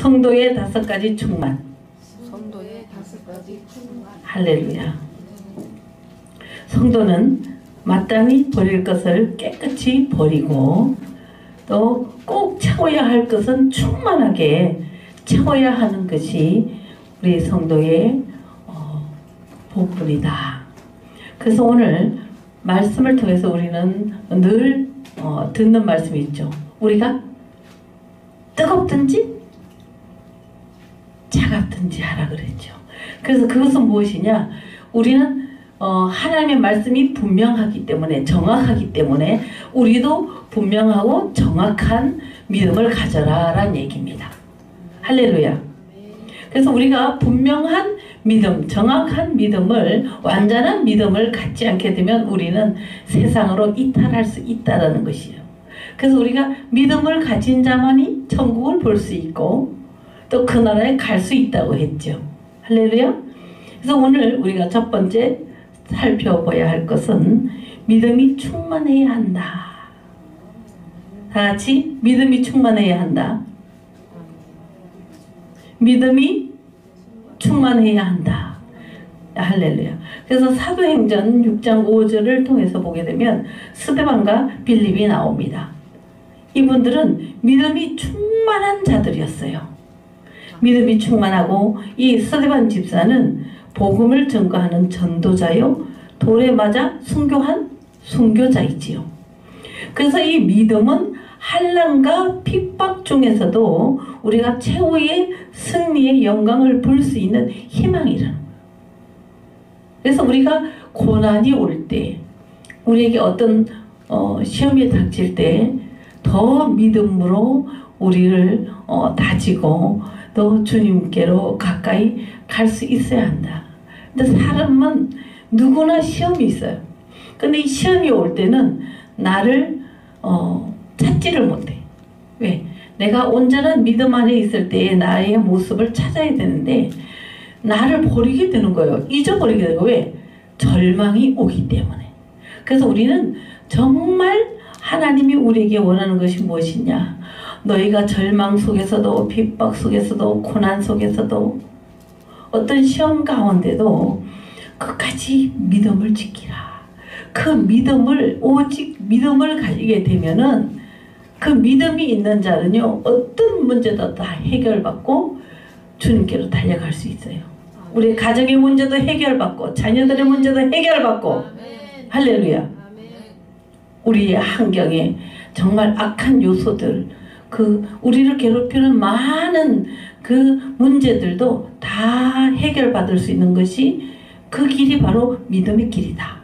성도의 5가지 충만. 성도의 5가지 충만. 할렐루야. 성도는 마땅히 버릴 것을 깨끗이 버리고 또 꼭 채워야 할 것은 충만하게 채워야 하는 것이 우리 성도의 본분이다. 그래서 오늘 말씀을 통해서 우리는 늘 듣는 말씀이 있죠. 우리가 뜨겁든지 차갑든지 하라 그랬죠. 그래서 그것은 무엇이냐? 우리는 하나님의 말씀이 분명하기 때문에, 정확하기 때문에 우리도 분명하고 정확한 믿음을 가져라 라는 얘기입니다. 할렐루야. 그래서 우리가 분명한 믿음, 정확한 믿음을, 완전한 믿음을 갖지 않게 되면 우리는 세상으로 이탈할 수 있다는 것이에요. 그래서 우리가 믿음을 가진 자만이 천국을 볼 수 있고 또 그 나라에 갈 수 있다고 했죠. 할렐루야. 그래서 오늘 우리가 첫 번째 살펴봐야 할 것은 믿음이 충만해야 한다. 다 같이 믿음이 충만해야 한다. 믿음이 충만해야 한다. 할렐루야. 그래서 사도행전 6장 5절을 통해서 보게 되면 스데반과 빌립이 나옵니다. 이분들은 믿음이 충만한 자들이었어요. 믿음이 충만하고 이 스데반 집사는 복음을 전거하는 전도자요, 돌에 맞아 순교한 순교자이지요. 그래서 이 믿음은 환난과 핍박 중에서도 우리가 최후의 승리의 영광을 볼 수 있는 희망이라는 거예요. 그래서 우리가 고난이 올 때, 우리에게 어떤 시험이 닥칠 때 더 믿음으로 우리를 다지고 또 주님께로 가까이 갈 수 있어야 한다. 근데 사람은 누구나 시험이 있어요. 근데 이 시험이 올 때는 나를 찾지를 못해. 왜? 내가 온전한 믿음 안에 있을 때의 나의 모습을 찾아야 되는데 나를 버리게 되는 거예요. 잊어버리게 되고. 왜? 절망이 오기 때문에. 그래서 우리는 정말 하나님이 우리에게 원하는 것이 무엇이냐? 너희가 절망 속에서도, 핍박 속에서도, 고난 속에서도, 어떤 시험 가운데도 끝까지 믿음을 지키라. 그 믿음을, 오직 믿음을 가지게 되면은 그 믿음이 있는 자는요, 어떤 문제도 다 해결받고 주님께로 달려갈 수 있어요. 우리 가정의 문제도 해결받고, 자녀들의 문제도 해결받고, 할렐루야. 우리의 환경에 정말 악한 요소들, 우리를 괴롭히는 많은 그 문제들도 다 해결받을 수 있는 것이 그 길이 바로 믿음의 길이다.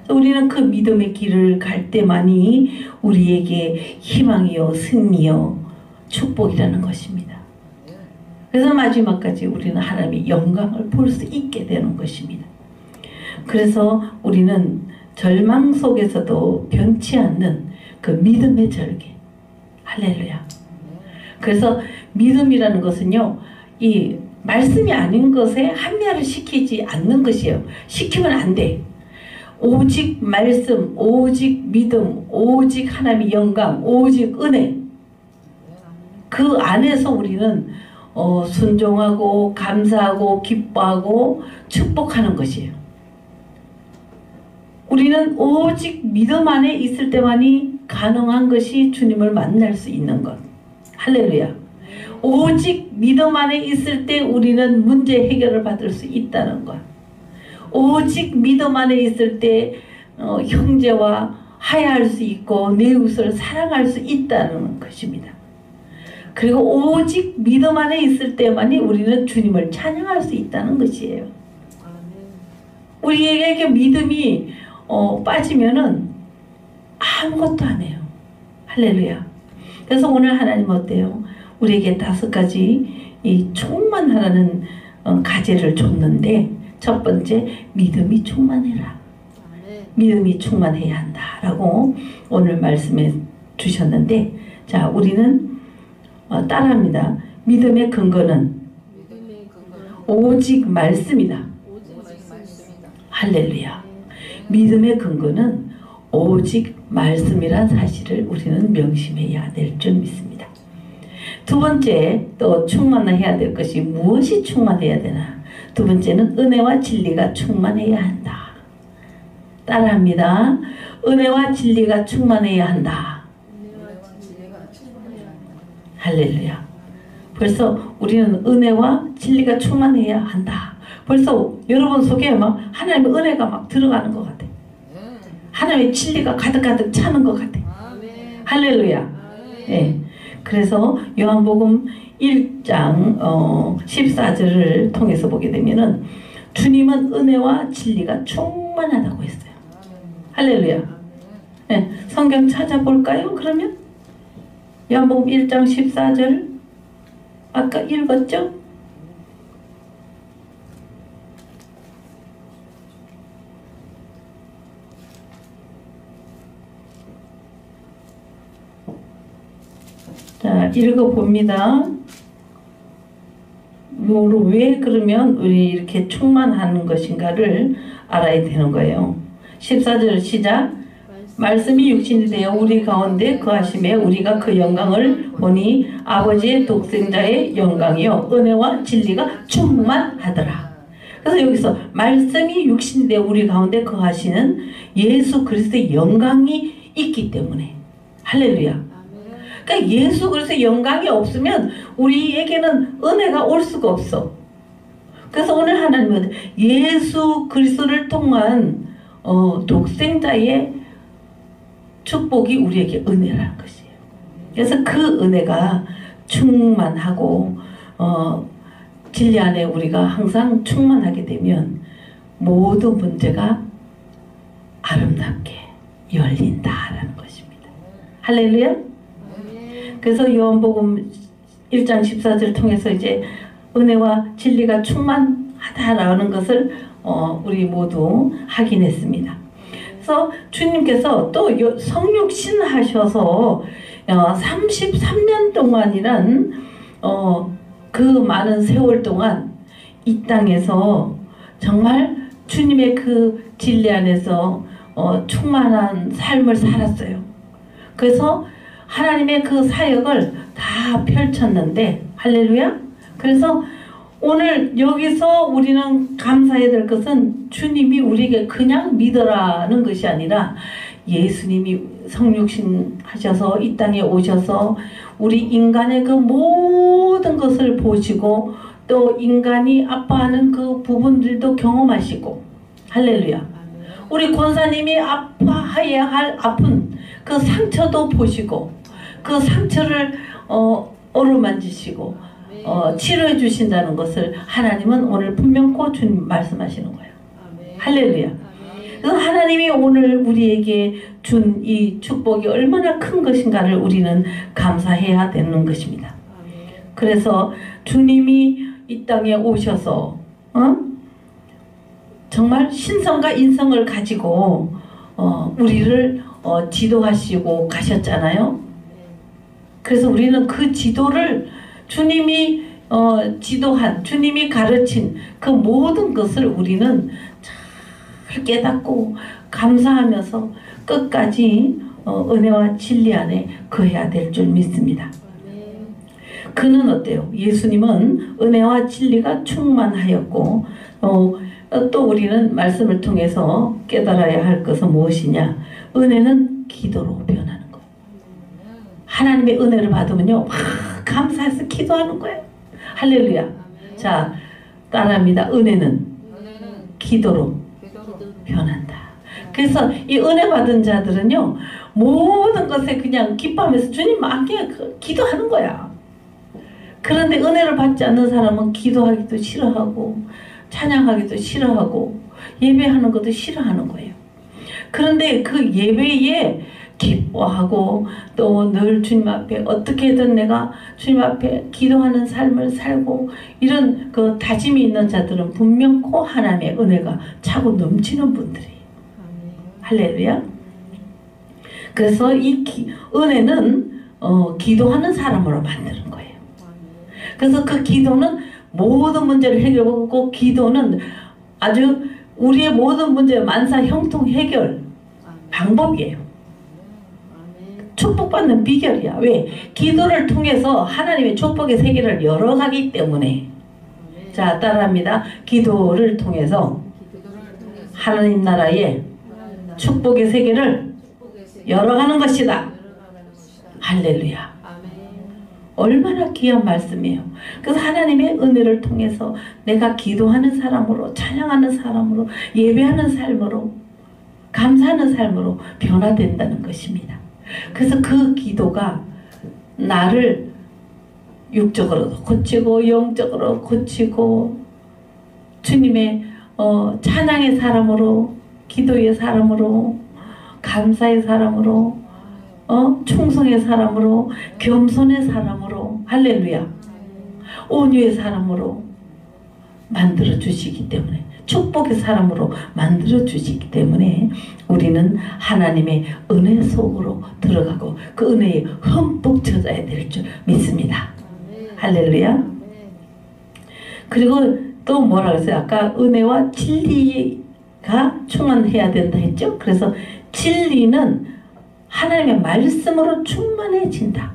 우리는 그 믿음의 길을 갈 때만이 우리에게 희망이요, 승리요, 축복이라는 것입니다. 그래서 마지막까지 우리는 하나님의 영광을 볼 수 있게 되는 것입니다. 그래서 우리는 절망 속에서도 변치 않는 그 믿음의 절개. 할렐루야. 그래서 믿음이라는 것은요, 이 말씀이 아닌 것에 합리화를 시키지 않는 것이에요. 시키면 안 돼. 오직 말씀, 오직 믿음, 오직 하나님의 영광, 오직 은혜. 그 안에서 우리는 순종하고 감사하고 기뻐하고 축복하는 것이에요. 우리는 오직 믿음 안에 있을 때만이 가능한 것이 주님을 만날 수 있는 것. 할렐루야. 오직 믿음 안에 있을 때 우리는 문제 해결을 받을 수 있다는 것. 오직 믿음 안에 있을 때 형제와 화해할 수 있고 내 이웃을 사랑할 수 있다는 것입니다. 그리고 오직 믿음 안에 있을 때만이 우리는 주님을 찬양할 수 있다는 것이에요. 우리에게 믿음이 빠지면은 아무것도 안 해요. 할렐루야. 그래서 오늘 하나님 어때요? 우리에게 5가지 이 충만하라는 과제를 줬는데, 첫 번째, 믿음이 충만해라. 믿음이 충만해야 한다라고 오늘 말씀해 주셨는데, 자, 우리는 따라합니다. 믿음의 근거는 오직 말씀이다. 할렐루야. 믿음의 근거는 오직 말씀이란 사실을 우리는 명심해야 될 줄 믿습니다. 두 번째 또 충만해야 될 것이 무엇이 충만해야 되나? 두 번째는 은혜와 진리가 충만해야 한다. 따라합니다. 은혜와 진리가 충만해야 한다. 할렐루야. 벌써 우리는 은혜와 진리가 충만해야 한다. 벌써 여러분 속에 막 하나님의 은혜가 막 들어가는 것 같아. 하나님의 진리가 가득가득 차는 것 같아. 할렐루야. 네. 그래서 요한복음 1장 14절을 통해서 보게 되면은 주님은 은혜와 진리가 충만하다고 했어요. 할렐루야. 네. 성경 찾아볼까요? 그러면 요한복음 1장 14절 아까 읽었죠? 자, 읽어봅니다. 왜 그러면 우리 이렇게 충만하는 것인가를 알아야 되는 거예요. 14절 시작. 말씀이 육신이 되어 우리 가운데 거하심에 우리가 그 영광을 보니 아버지의 독생자의 영광이요 은혜와 진리가 충만하더라. 그래서 여기서 말씀이 육신이 되어 우리 가운데 거하시는 예수 그리스도의 영광이 있기 때문에 할렐루야. 그러니까 예수 그리스도의 영광이 없으면 우리에게는 은혜가 올 수가 없어. 그래서 오늘 하나님은 예수 그리스도를 통한 독생자의 축복이 우리에게 은혜라는 것이에요. 그래서 그 은혜가 충만하고 진리 안에 우리가 항상 충만하게 되면 모든 문제가 아름답게 열린다라는 것입니다. 할렐루야. 그래서 요한복음 1장 14절 통해서 이제 은혜와 진리가 충만하다라는 것을 우리 모두 확인했습니다. 그래서 주님께서 또 성육신 하셔서 33년 동안이란 그 많은 세월 동안 이 땅에서 정말 주님의 그 진리 안에서 충만한 삶을 살았어요. 그래서 하나님의 그 사역을 다 펼쳤는데 할렐루야. 그래서 오늘 여기서 우리는 감사해야 될 것은 주님이 우리에게 그냥 믿으라는 것이 아니라 예수님이 성육신 하셔서 이 땅에 오셔서 우리 인간의 그 모든 것을 보시고 또 인간이 아파하는 그 부분들도 경험하시고 할렐루야. 우리 권사님이 아파해야 할 아픈 그 상처도 보시고 그 상처를 어루만지시고 치료해 주신다는 것을 하나님은 오늘 분명코 주님 말씀하시는 거예요. 할렐루야. 그래서 하나님이 오늘 우리에게 준 이 축복이 얼마나 큰 것인가를 우리는 감사해야 되는 것입니다. 그래서 주님이 이 땅에 오셔서 정말 신성과 인성을 가지고 우리를 지도하시고 가셨잖아요. 그래서 우리는 그 지도를 주님이 지도한 주님이 가르친 그 모든 것을 우리는 잘 깨닫고 감사하면서 끝까지 은혜와 진리 안에 거해야 될 줄 믿습니다. 그는 어때요? 예수님은 은혜와 진리가 충만하였고 또 우리는 말씀을 통해서 깨달아야 할 것은 무엇이냐? 은혜는 기도로 변하는 거예요. 하나님의 은혜를 받으면요 막 감사해서 기도하는 거예요. 할렐루야. 자, 따라합니다. 은혜는 기도로 변한다. 그래서 이 은혜 받은 자들은요 모든 것에 그냥 기뻐하면서 주님 만개 기도하는 거야. 그런데 은혜를 받지 않는 사람은 기도하기도 싫어하고 찬양하기도 싫어하고 예배하는 것도 싫어하는 거예요. 그런데 그 예배에 기뻐하고 또 늘 주님 앞에 어떻게든 내가 주님 앞에 기도하는 삶을 살고 이런 그 다짐이 있는 자들은 분명코 하나님의 은혜가 차고 넘치는 분들이에요. 할렐루야. 그래서 이 은혜는 기도하는 사람으로 만드는 거예요. 그래서 그 기도는 모든 문제를 해결하고 기도는 아주 우리의 모든 문제 만사 형통 해결 방법이에요. 축복받는 비결이야. 왜? 기도를 통해서 하나님의 축복의 세계를 열어가기 때문에. 자, 따라합니다. 기도를 통해서 하나님 나라의 축복의 세계를 열어가는 것이다. 할렐루야. 얼마나 귀한 말씀이에요. 그래서 하나님의 은혜를 통해서 내가 기도하는 사람으로, 찬양하는 사람으로, 예배하는 삶으로, 감사하는 삶으로 변화된다는 것입니다. 그래서 그 기도가 나를 육적으로도 고치고 영적으로 고치고 주님의 찬양의 사람으로, 기도의 사람으로, 감사의 사람으로, 충성의 사람으로, 겸손의 사람으로, 할렐루야, 온유의 사람으로 만들어 주시기 때문에, 축복의 사람으로 만들어 주시기 때문에 우리는 하나님의 은혜 속으로 들어가고 그 은혜에 흠뻑 젖어야 될 줄 믿습니다. 할렐루야. 그리고 또 뭐라 그랬어요? 아까 은혜와 진리가 충만해야 된다 했죠? 그래서 진리는 하나님의 말씀으로 충만해진다.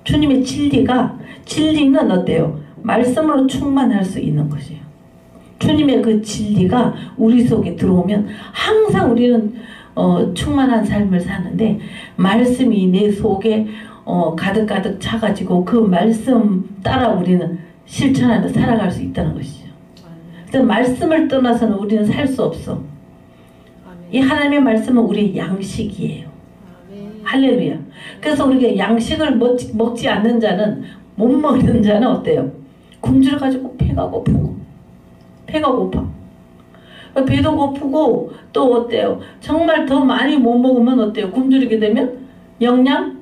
주님의 진리는 어때요? 말씀으로 충만할 수 있는 것이에요. 주님의 그 진리가 우리 속에 들어오면 항상 우리는 충만한 삶을 사는데, 말씀이 내 속에 가득가득 차가지고 그 말씀 따라 우리는 실천하며 살아갈 수 있다는 것이죠. 그래서 말씀을 떠나서는 우리는 살 수 없어. 이 하나님의 말씀은 우리의 양식이에요. 할렐루야. 그래서 우리가 양식을 먹지 않는 자는, 못 먹는 자는 어때요? 굶주려가지고 배가 고프고, 배가 고파. 배도 고프고, 또 어때요? 정말 더 많이 못 먹으면 어때요? 굶주리게 되면 영양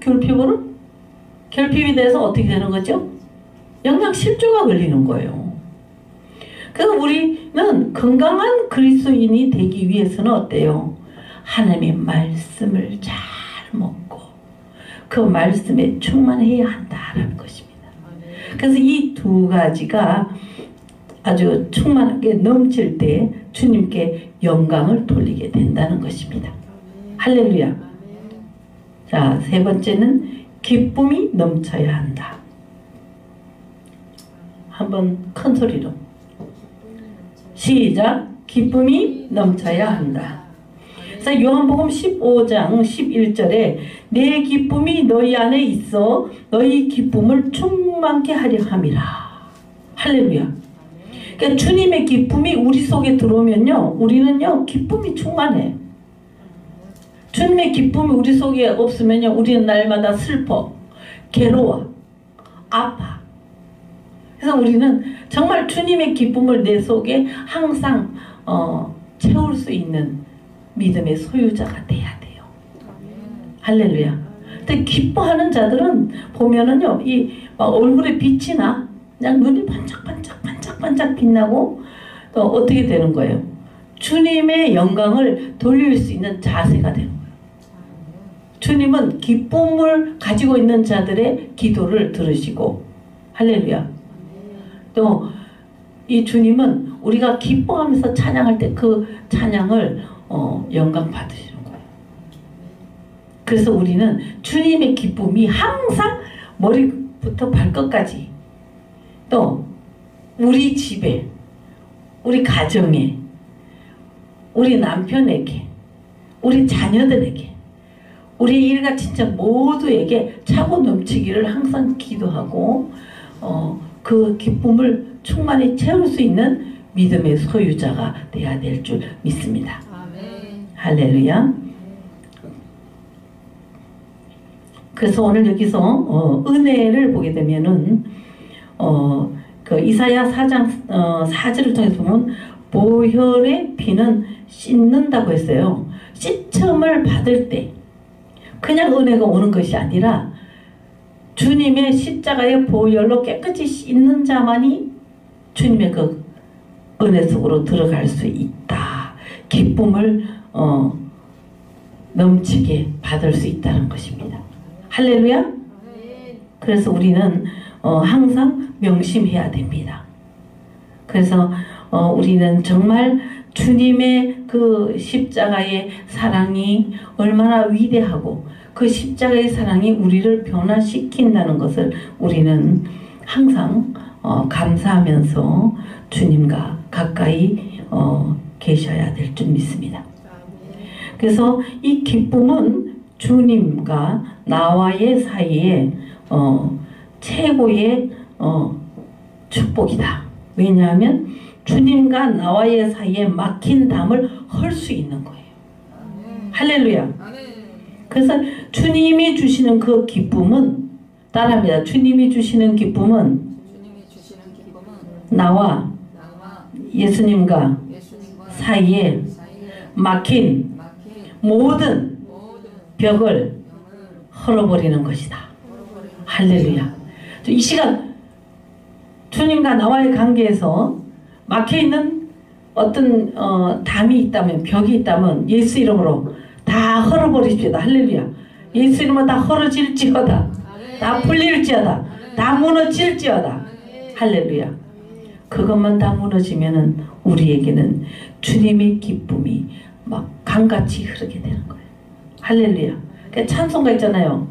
결핍이 돼서 어떻게 되는 거죠? 영양 실조가 걸리는 거예요. 그래서 우리는 건강한 그리스도인이 되기 위해서는 어때요? 하나님의 말씀을 잘 먹고 그 말씀에 충만해야 한다라는 것입니다. 그래서 이 두 가지가 아주 충만하게 넘칠 때 주님께 영광을 돌리게 된다는 것입니다. 할렐루야. 자, 세 번째는 기쁨이 넘쳐야 한다. 한번 큰 소리로 시작. 기쁨이 넘쳐야 한다. 그래서 요한복음 15장 11절에 내 기쁨이 너희 안에 있어 너희 기쁨을 충만케 하려 함이라. 할렐루야. 그러니까 주님의 기쁨이 우리 속에 들어오면요, 우리는요 기쁨이 충만해. 주님의 기쁨이 우리 속에 없으면요, 우리는 날마다 슬퍼, 괴로워, 아파. 그래서 우리는 정말 주님의 기쁨을 내 속에 항상 채울 수 있는 믿음의 소유자가 돼야 돼요. 할렐루야. 근데 기뻐하는 자들은 보면은요, 이 얼굴에 빛이 나. 그냥 눈이 반짝반짝 빛나고, 또 어떻게 되는 거예요? 주님의 영광을 돌릴 수 있는 자세가 되는 거예요. 주님은 기쁨을 가지고 있는 자들의 기도를 들으시고, 할렐루야. 또 이 주님은 우리가 기뻐하면서 찬양할 때 그 찬양을 영광 받으시는 거예요. 그래서 우리는 주님의 기쁨이 항상 머리부터 발끝까지, 또 우리 집에, 우리 가정에, 우리 남편에게, 우리 자녀들에게, 우리 일가친척 모두에게 차고 넘치기를 항상 기도하고 그 기쁨을 충만히 채울 수 있는 믿음의 소유자가 되어야 될 줄 믿습니다. 아멘. 할렐루야. 그래서 오늘 여기서 은혜를 보게 되면은 그 이사야 4장 4절을 통해서 보면 보혈의 피는 씻는다고 했어요. 씻음을 받을 때 그냥 은혜가 오는 것이 아니라 주님의 십자가의 보혈로 깨끗이 씻는 자만이 주님의 그 은혜 속으로 들어갈 수 있다. 기쁨을 넘치게 받을 수 있다는 것입니다. 할렐루야. 그래서 우리는 항상 명심해야 됩니다. 그래서 우리는 정말 주님의 그 십자가의 사랑이 얼마나 위대하고 그 십자가의 사랑이 우리를 변화시킨다는 것을 우리는 항상 감사하면서 주님과 가까이 계셔야 될 줄 믿습니다. 그래서 이 기쁨은 주님과 나와의 사이에 최고의 축복이다. 왜냐하면 주님과 나와의 사이에 막힌 담을 헐 수 있는 거예요. 할렐루야. 그래서 주님이 주시는 그 기쁨은, 따라합니다. 주님이 주시는 기쁨은 나와 예수님과 사이에 막힌 모든 벽을 헐어버리는 것이다. 할렐루야. 이 시간 주님과 나와의 관계에서 막혀있는 어떤 담이 있다면, 벽이 있다면 예수 이름으로 다 헐어버리십시다. 할렐루야. 예수 이름으로 다 헐어질지어다. 다 풀릴지어다. 다 무너질지어다. 할렐루야. 그것만 다 무너지면은 우리에게는 주님의 기쁨이 막 강같이 흐르게 되는 거예요. 할렐루야. 그러니까 찬송가 있잖아요.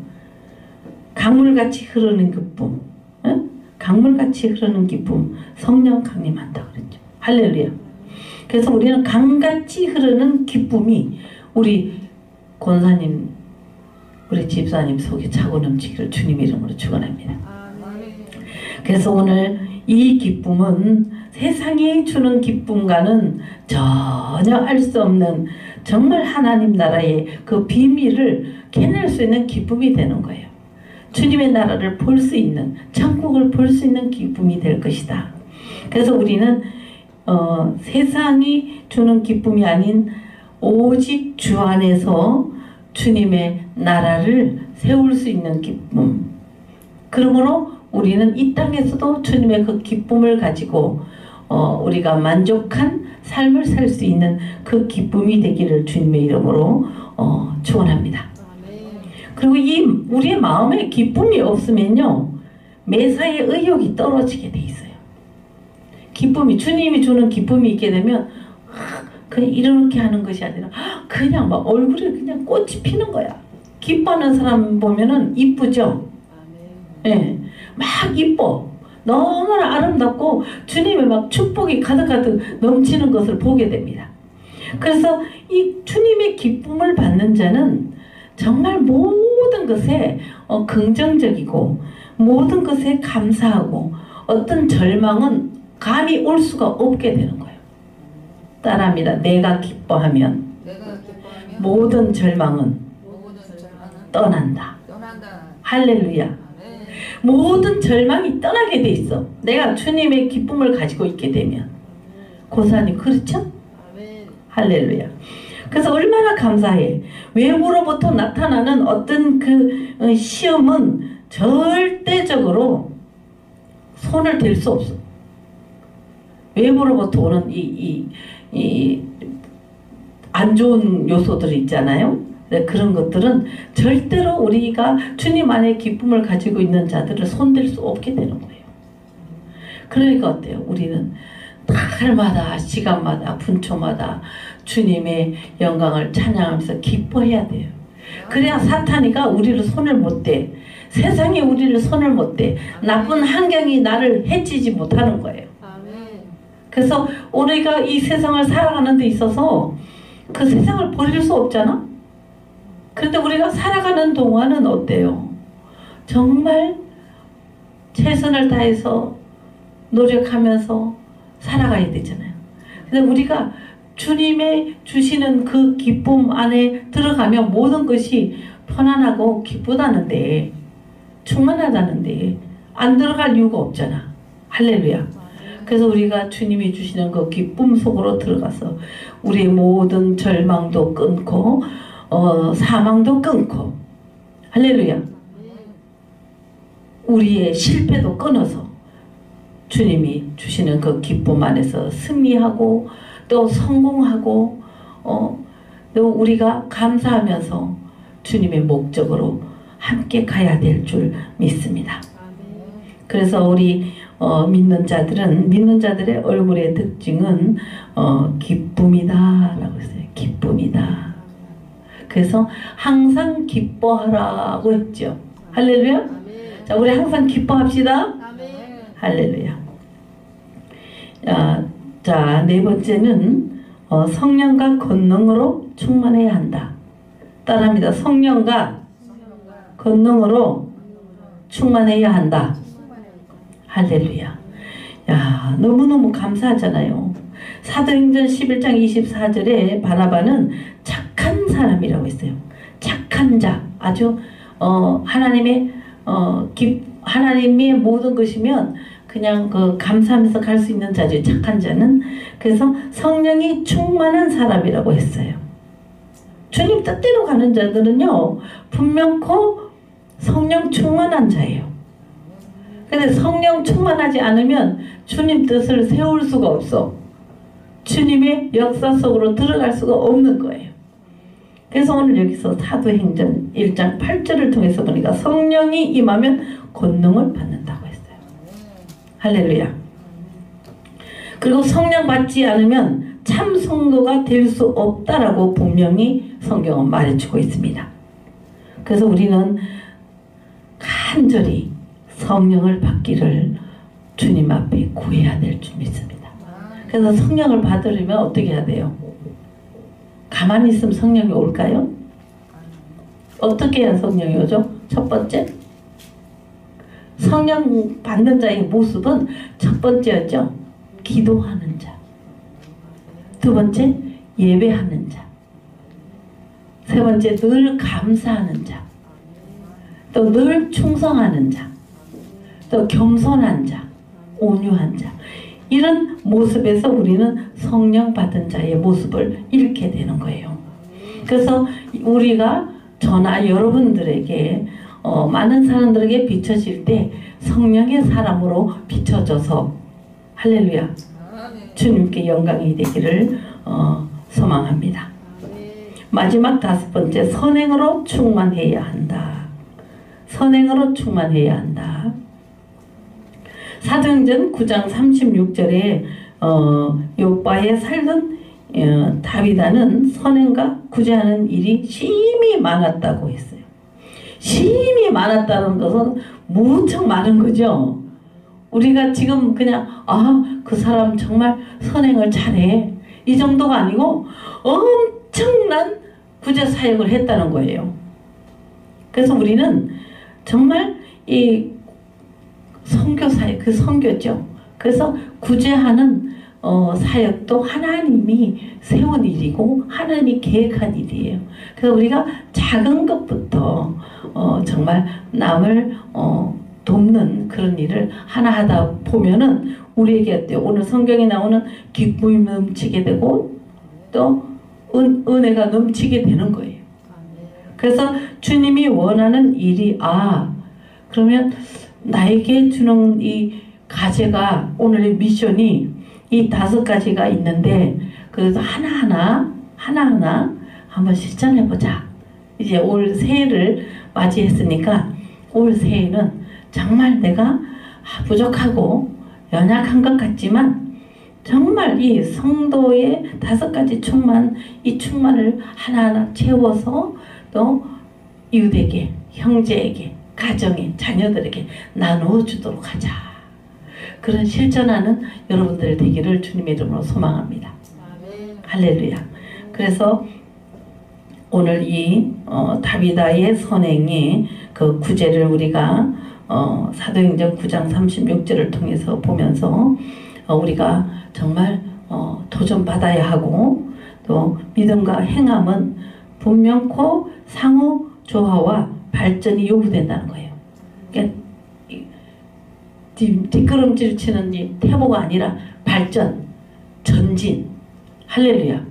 강물같이 흐르는 기쁨. 응? 강물같이 흐르는 기쁨. 성령 강림한다 그랬죠. 할렐루야. 그래서 우리는 강같이 흐르는 기쁨이 우리 권사님, 우리 집사님 속에 차고 넘치기를 주님 이름으로 축원합니다. 그래서 오늘 이 기쁨은 세상이 주는 기쁨과는 전혀 알 수 없는 정말 하나님 나라의 그 비밀을 캐낼 수 있는 기쁨이 되는 거예요. 주님의 나라를 볼 수 있는, 천국을 볼 수 있는 기쁨이 될 것이다. 그래서 우리는 세상이 주는 기쁨이 아닌 오직 주 안에서 주님의 나라를 세울 수 있는 기쁨. 그러므로 우리는 이 땅에서도 주님의 그 기쁨을 가지고 우리가 만족한 삶을 살 수 있는 그 기쁨이 되기를 주님의 이름으로 축원합니다. 그리고 우리의 마음에 기쁨이 없으면요, 매사에 의욕이 떨어지게 돼 있어요. 기쁨이, 주님이 주는 기쁨이 있게 되면 그냥 이렇게 하는 것이 아니라 그냥 막 얼굴에 그냥 꽃이 피는 거야. 기뻐하는 사람 보면은 이쁘죠? 예, 막 이뻐. 너무나 아름답고 주님의 막 축복이 가득가득 넘치는 것을 보게 됩니다. 그래서 이 주님의 기쁨을 받는 자는 정말 모든 것에 긍정적이고 모든 것에 감사하고 어떤 절망은 감이 올 수가 없게 되는 거예요. 따라합니다. 내가 기뻐하면 모든 절망은 떠난다. 할렐루야. 모든 절망이 떠나게 돼 있어. 내가 주님의 기쁨을 가지고 있게 되면. 고사님 그렇죠? 할렐루야. 그래서 얼마나 감사해. 외부로부터 나타나는 어떤 그 시험은 절대적으로 손을 댈 수 없어. 외부로부터 오는 안 좋은 요소들이 있잖아요. 그런 것들은 절대로 우리가 주님 안에 기쁨을 가지고 있는 자들을 손댈 수 없게 되는 거예요. 그러니까 어때요? 우리는 날마다 시간마다 분초마다 주님의 영광을 찬양하면서 기뻐해야 돼요. 그래야 사탄이가 우리를 손을 못 대. 세상이 우리를 손을 못 대. 나쁜 환경이 나를 해치지 못하는 거예요. 그래서 우리가 이 세상을 살아가는 데 있어서 그 세상을 버릴 수 없잖아? 그런데 우리가 살아가는 동안은 어때요? 정말 최선을 다해서 노력하면서 살아가야 되잖아요. 근데 우리가 주님의 주시는 그 기쁨 안에 들어가면 모든 것이 편안하고 기쁘다는데, 충만하다는데 안 들어갈 이유가 없잖아. 할렐루야. 그래서 우리가 주님이 주시는 그 기쁨 속으로 들어가서 우리의 모든 절망도 끊고 사망도 끊고, 할렐루야, 우리의 실패도 끊어서 주님이 주시는 그 기쁨 안에서 승리하고 또 성공하고 또 우리가 감사하면서 주님의 목적으로 함께 가야 될 줄 믿습니다. 그래서 우리 믿는 자들의 얼굴의 특징은 기쁨이다 라고 했어요. 기쁨이다. 그래서 항상 기뻐하라고 했죠. 할렐루야. 자, 우리 항상 기뻐합시다. 할렐루야. 자, 네 번째는 성령과 권능으로 충만해야 한다. 따라합니다. 성령과 권능으로 충만해야 한다. 할렐루야. 야, 너무너무 감사하잖아요. 사도행전 11장 24절에 바나바는 착한 사람이라고 했어요. 착한 자. 아주 하나님의 모든 것이면 그냥 감사하면서 갈 수 있는 자죠. 착한 자는. 그래서 성령이 충만한 사람이라고 했어요. 주님 뜻대로 가는 자들은요, 분명코 성령 충만한 자예요. 근데 성령 충만하지 않으면 주님 뜻을 세울 수가 없어. 주님의 역사 속으로 들어갈 수가 없는 거예요. 그래서 오늘 여기서 사도행전 1장 8절을 통해서 보니까 성령이 임하면 권능을 받는다고 했어요. 할렐루야. 그리고 성령 받지 않으면 참 성도가 될 수 없다라고 분명히 성경은 말해주고 있습니다. 그래서 우리는 간절히 성령을 받기를 주님 앞에 구해야 될 줄 믿습니다. 그래서 성령을 받으려면 어떻게 해야 돼요? 가만히 있으면 성령이 올까요? 어떻게 해야 성령이 오죠? 첫 번째, 성령 받는 자의 모습은 첫 번째였죠. 기도하는 자. 두 번째, 예배하는 자. 세 번째, 늘 감사하는 자. 또 늘 충성하는 자. 또 겸손한 자. 온유한 자. 이런 모습에서 우리는 성령 받은 자의 모습을 잃게 되는 거예요. 그래서 우리가 저나 여러분들에게 많은 사람들에게 비춰질 때 성령의 사람으로 비춰져서 할렐루야 주님께 영광이 되기를 소망합니다. 마지막 다섯 번째, 선행으로 충만해야 한다. 선행으로 충만해야 한다. 사도행전 9장 36절에 요바에 살던 다윗아는 선행과 구제하는 일이 심히 많았다고 했어요. 심히 많았다는 것은 무척 많은 거죠. 우리가 지금 그냥 그 사람 정말 선행을 잘해 이 정도가 아니고 엄청난 구제 사역을 했다는 거예요. 그래서 우리는 정말 이 선교 사역, 그 선교죠. 그래서 구제하는 사역도 하나님이 세운 일이고 하나님이 계획한 일이에요. 그래서 우리가 작은 것부터 정말 남을 돕는 그런 일을 하나 하다 보면은 우리에게 어때요? 오늘 성경에 나오는 기쁨이 넘치게 되고 또 은혜가 넘치게 되는 거예요. 그래서 주님이 원하는 일이 그러면 나에게 주는 이 과제가 오늘의 미션이 이 5가지가 있는데 그래서 하나하나 한번 실천해보자. 이제 올 새해를 맞이했으니까 올 새해는 정말 내가 부족하고 연약한 것 같지만 정말 이 성도의 5가지 충만, 이 충만을 하나하나 채워서 또 이웃에게, 형제에게, 가정에, 자녀들에게 나누어 주도록 하자. 그런 실천하는 여러분들 되기를 주님의 이름으로 소망합니다. 할렐루야. 그래서 오늘 이 다윗아의 선행의 그 구제를 우리가 사도행전 9장 36절을 통해서 보면서 우리가 정말 도전받아야 하고 또 믿음과 행함은 분명코 상호 조화와 발전이 요구된다는 거예요. 그러니까 뒷걸음질 치는 이 태보가 아니라 발전, 전진. 할렐루야.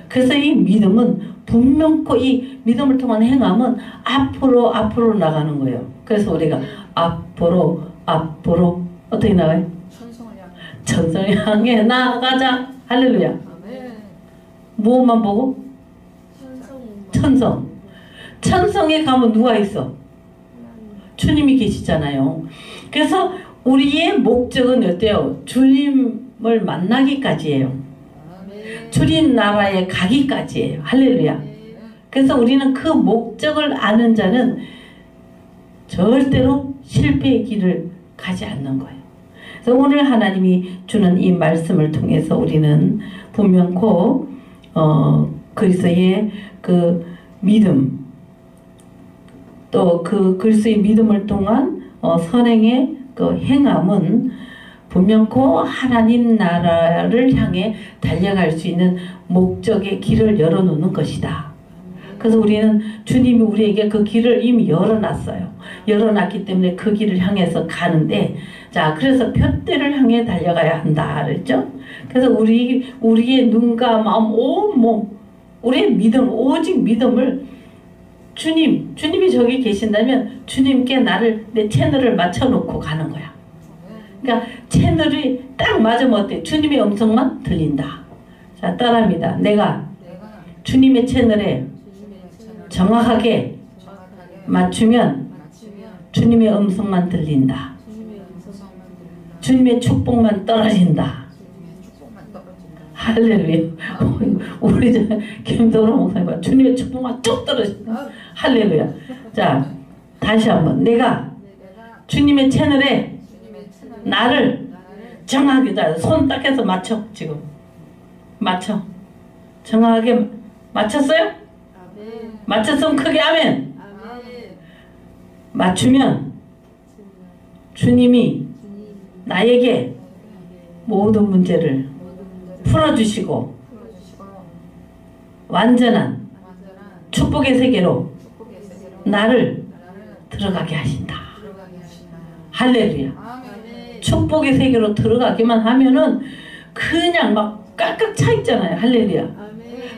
그래서 이 믿음은 분명코 이 믿음을 통한 행함은 앞으로 나가는 거예요. 그래서 우리가 앞으로 어떻게 나가요? 천성을 향해 나아가자. 할렐루야. 무엇만 보고? 천성. 천성에 가면 누가 있어? 주님이 계시잖아요. 그래서 우리의 목적은 어때요? 주님을 만나기까지예요. 주님 나라에 가기까지예요. 할렐루야. 그래서 우리는 그 목적을 아는 자는 절대로 실패의 길을 가지 않는 거예요. 그래서 오늘 하나님이 주는 이 말씀을 통해서 우리는 분명코 그리스도의 그 믿음, 또 그 그리스도의 믿음을 통한 선행의 그 행함은 분명코 하나님 나라를 향해 달려갈 수 있는 목적의 길을 열어놓는 것이다. 그래서 우리는 주님이 우리에게 그 길을 이미 열어놨어요. 열어놨기 때문에 그 길을 향해서 가는데, 자, 그래서 푯대를 향해 달려가야 한다 그랬죠. 그래서 우리의 눈과 마음, 온 몸, 우리의 믿음, 오직 믿음을 주님이 저기 계신다면 주님께 내 채널을 맞춰놓고 가는 거야. 그러니까 채널이 딱 맞으면 어때? 주님의 음성만 들린다. 자, 따라합니다. 내가 주님의 채널에 정확하게 맞추면 주님의 음성만 들린다. 주님의 축복만 떨어진다. 할렐루야. 우리 김도로 목사님 주님의 축복만 쭉 떨어진다. 할렐루야. 자, 다시 한번. 내가 주님의 채널에 나를 정확하게 손 딱 해서 맞춰. 지금 맞춰. 정확하게 맞췄어요? 맞췄으면 크게 아멘. 맞추면 주님이 나에게 모든 문제를 풀어주시고 완전한 축복의 세계로 나를 들어가게 하신다. 할렐루야. 축복의 세계로 들어가기만 하면은 그냥 막 깍깍 차 있잖아요. 할렐루야.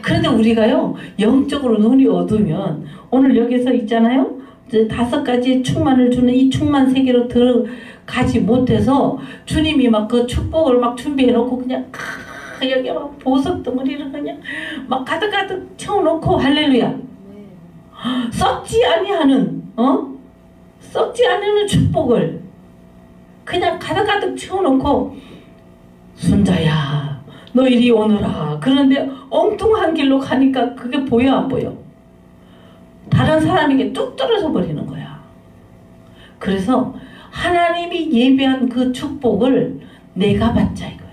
그런데 우리가요, 영적으로 눈이 어두우면 오늘 여기서 있잖아요. 이제 5가지 충만을 주는 이 충만 세계로 들어가지 못해서 주님이 막 그 축복을 막 준비해 놓고 그냥 여기 막 보석 덩어리를 그냥 막 가득가득 채워놓고, 할렐루야. 썩지 아니하는 썩지 않는 축복을 그냥 가득가득 채워놓고, 순자야 너 이리 오너라. 그런데 엉뚱한 길로 가니까 그게 보여 안 보여? 다른 사람에게 뚝 떨어져 버리는 거야. 그래서 하나님이 예비한 그 축복을 내가 받자 이거예요.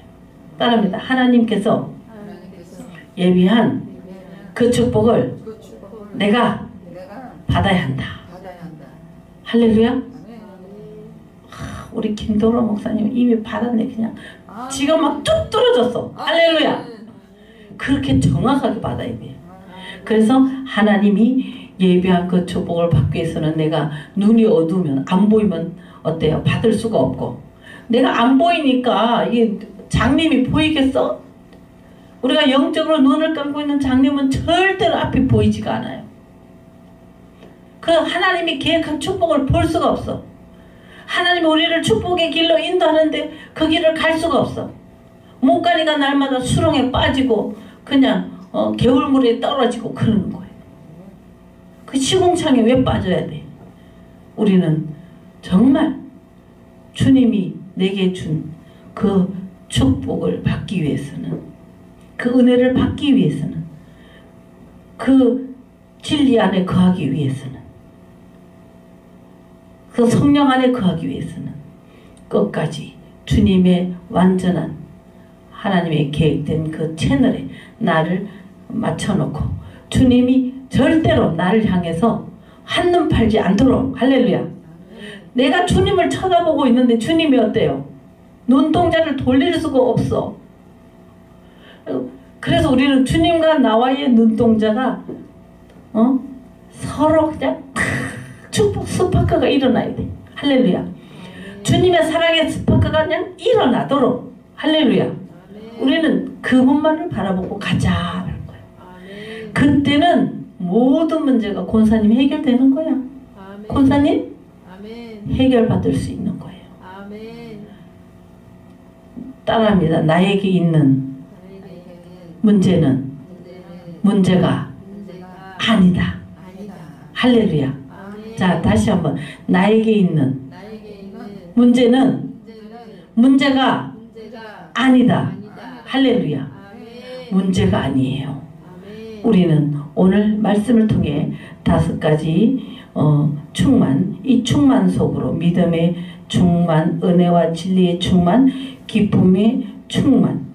따라합니다. 하나님께서 예비한 그 축복을 내가 받아야 한다. 할렐루야. 우리 김도로 목사님 이미 받았네. 그냥 지금 막 뚝 떨어졌어. 할렐루야. 그렇게 정확하게 받아야 돼요. 그래서 하나님이 예비한 그 축복을 받기 위해서는 내가 눈이 어두우면, 안 보이면 어때요? 받을 수가 없고, 내가 안 보이니까 이게 장님이 보이겠어? 우리가 영적으로 눈을 감고 있는 장님은 절대로 앞이 보이지가 않아요. 그 하나님이 계획한 축복을 볼 수가 없어. 하나님이 우리를 축복의 길로 인도하는데 그 길을 갈 수가 없어. 못 가니까 날마다 수렁에 빠지고 그냥 개울물에 떨어지고 그러는 거예요. 그 시궁창에 왜 빠져야 돼? 우리는 정말 주님이 내게 준 그 축복을 받기 위해서는, 그 은혜를 받기 위해서는, 그 진리 안에 거하기 위해서는, 그 성령 안에 거하기 위해서는 끝까지 주님의 완전한 하나님의 계획된 그 채널에 나를 맞춰놓고 주님이 절대로 나를 향해서 한눈 팔지 않도록, 할렐루야. 내가 주님을 쳐다보고 있는데 주님이 어때요? 눈동자를 돌릴 수가 없어. 그래서 우리는 주님과 나와의 눈동자가 서로 그냥 축복 스파크가 일어나야 돼. 할렐루야. 주님의 사랑의 스파크가 그냥 일어나도록, 할렐루야. 우리는 그분만을 바라보고 가자라는 거예요. 그때는 모든 문제가 권사님 해결되는 거야. 권사님 해결받을 수 있는 거예요. 따라합니다. 나에게 있는 문제는 문제가 아니다. 할렐루야. 자, 다시 한번. 나에게 있는 문제는 문제가 아니다. 할렐루야. 문제가 아니에요. 우리는 오늘 말씀을 통해 5가지 충만, 이 충만 속으로 믿음의 충만, 은혜와 진리의 충만, 기쁨의 충만,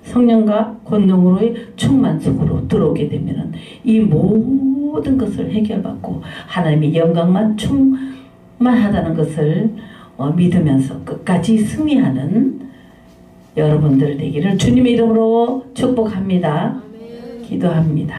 성령과 권능으로의 충만 속으로 들어오게 되면 이 모든 것을 해결받고 하나님의 영광만 충만하다는 것을 믿으면서 끝까지 승리하는 여러분들 되기를 주님의 이름으로 축복합니다. 기도합니다.